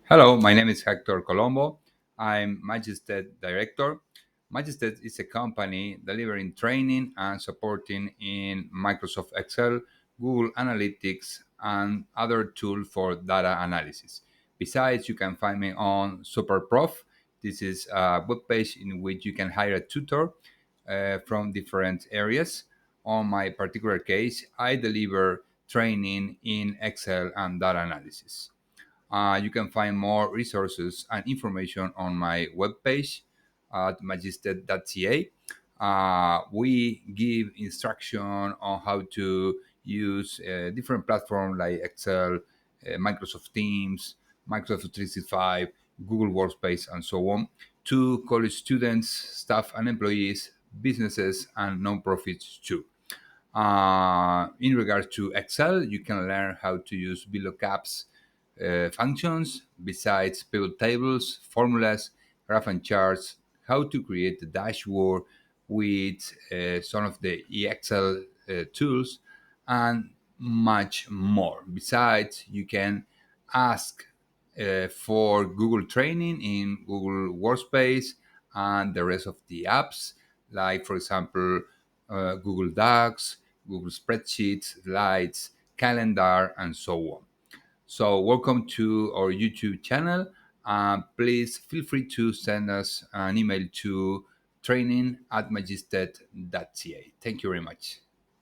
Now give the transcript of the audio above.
Hello, my name is Hector Colombo. I'm Magisted Director. Magisted is a company delivering training and supporting in Microsoft Excel, Google Analytics, and other tools for data analysis. Besides, you can find me on SuperProf. This is a web page in which you can hire a tutor from different areas. On my particular case, I deliver training in Excel and data analysis. You can find more resources and information on my webpage at magisted.ca. We give instruction on how to use different platforms like Excel, Microsoft Teams, Microsoft 365, Google Workspace, and so on to college students, staff and employees, businesses, and nonprofits too. In regards to Excel, you can learn how to use VLOOKUPs functions, besides pivot tables, formulas, graph and charts, how to create a dashboard with some of the Excel tools, and much more. Besides, you can ask for Google training in Google Workspace and the rest of the apps, like, for example, Google Docs, Google Spreadsheets, Slides, Calendar, and so on. So, welcome to our YouTube channel. Please feel free to send us an email to training@magisted.ca. Thank you very much.